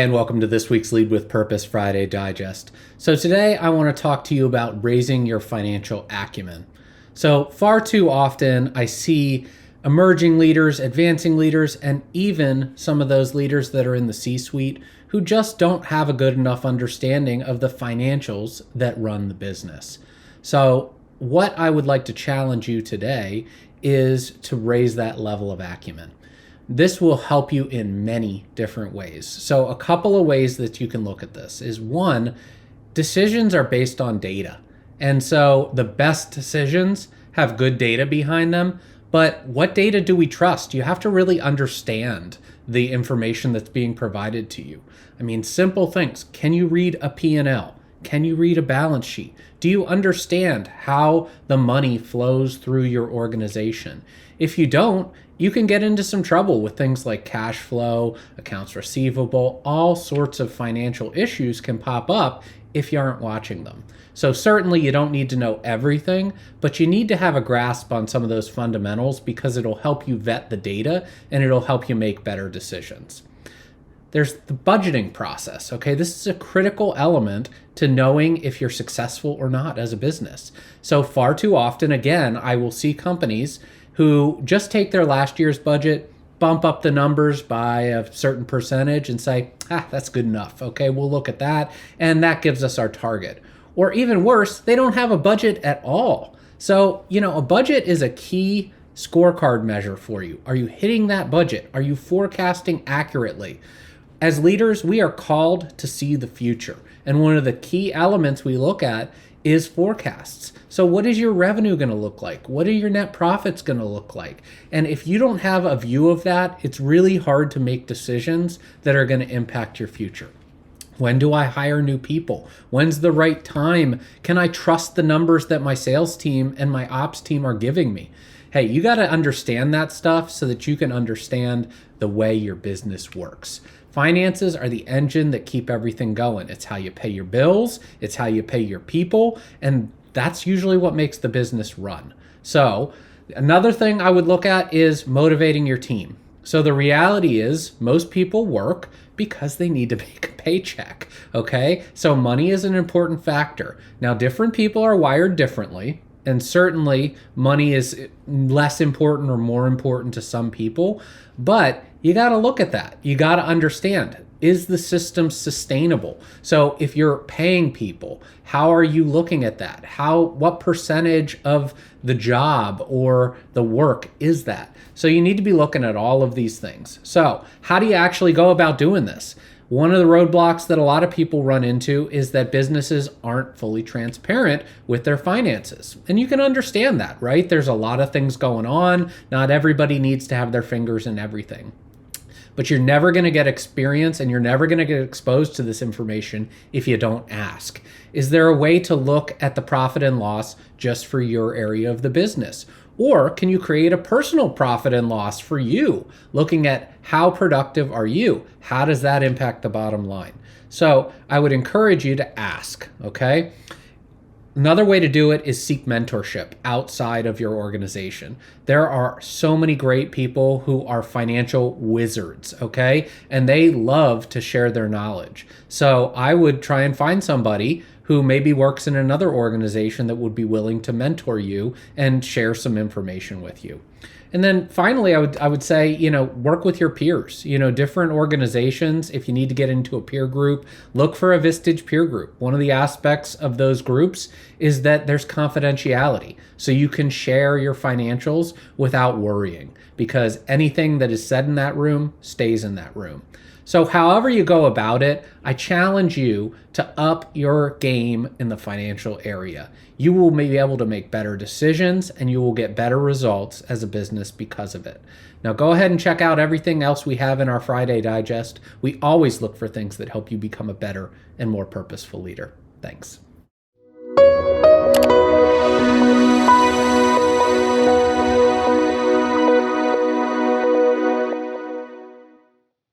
and welcome to this week's Lead with Purpose Friday Digest. So today I want to talk to you about raising your financial acumen. So far too often I see emerging leaders, advancing leaders, and even some of those leaders that are in the C-suite who just don't have a good enough understanding of the financials that run the business. So what I would like to challenge you today is to raise that level of acumen. This will help you in many different ways. So a couple of ways that you can look at this is, one, decisions are based on data. And so the best decisions have good data behind them. But what data do we trust? You have to really understand the information that's being provided to you. I mean, simple things. Can you read a P&L? Can you read a balance sheet? Do you understand how the money flows through your organization? If you don't, you can get into some trouble with things like cash flow, accounts receivable, all sorts of financial issues can pop up if you aren't watching them. So certainly you don't need to know everything, but you need to have a grasp on some of those fundamentals because it'll help you vet the data and it'll help you make better decisions. There's the budgeting process, okay? This is a critical element to knowing if you're successful or not as a business. So far too often, again, I will see companies who just take their last year's budget, bump up the numbers by a certain percentage and say, that's good enough, okay? We'll look at that, and that gives us our target. Or even worse, they don't have a budget at all. So, a budget is a key scorecard measure for you. Are you hitting that budget? Are you forecasting accurately? As leaders, we are called to see the future. And one of the key elements we look at is forecasts. So what is your revenue going to look like? What are your net profits going to look like? And if you don't have a view of that, it's really hard to make decisions that are going to impact your future. When do I hire new people? When's the right time? Can I trust the numbers that my sales team and my ops team are giving me? Hey, you got to understand that stuff so that you can understand the way your business works. Finances are the engine that keep everything going. It's how you pay your bills, it's how you pay your people, and that's usually what makes the business run. So another thing I would look at is motivating your team. So the reality is most people work because they need to make a paycheck, okay? So money is an important factor. Now, different people are wired differently. And certainly money is less important or more important to some people, but you got to look at that. You got to understand, is the system sustainable? So if you're paying people, how are you looking at that? What percentage of the job or the work is that? So you need to be looking at all of these things. So how do you actually go about doing this? One of the roadblocks that a lot of people run into is that businesses aren't fully transparent with their finances. And you can understand that, right? There's a lot of things going on. Not everybody needs to have their fingers in everything. But you're never going to get experience and you're never going to get exposed to this information if you don't ask. Is there a way to look at the profit and loss just for your area of the business? Or can you create a personal profit and loss for you, looking at how productive are you? How does that impact the bottom line? So I would encourage you to ask, okay? Another way to do it is seek mentorship outside of your organization. There are so many great people who are financial wizards, okay? And they love to share their knowledge. So I would try and find somebody who maybe works in another organization that would be willing to mentor you and share some information with you. And then finally, I would say, work with your peers, different organizations. If you need to get into a peer group, look for a Vistage peer group. One of the aspects of those groups is that there's confidentiality. So you can share your financials without worrying because anything that is said in that room stays in that room. So however you go about it, I challenge you to up your game in the financial area. You will be able to make better decisions and you will get better results as a business because of it. Now go ahead and check out everything else we have in our Friday Digest. We always look for things that help you become a better and more purposeful leader. Thanks.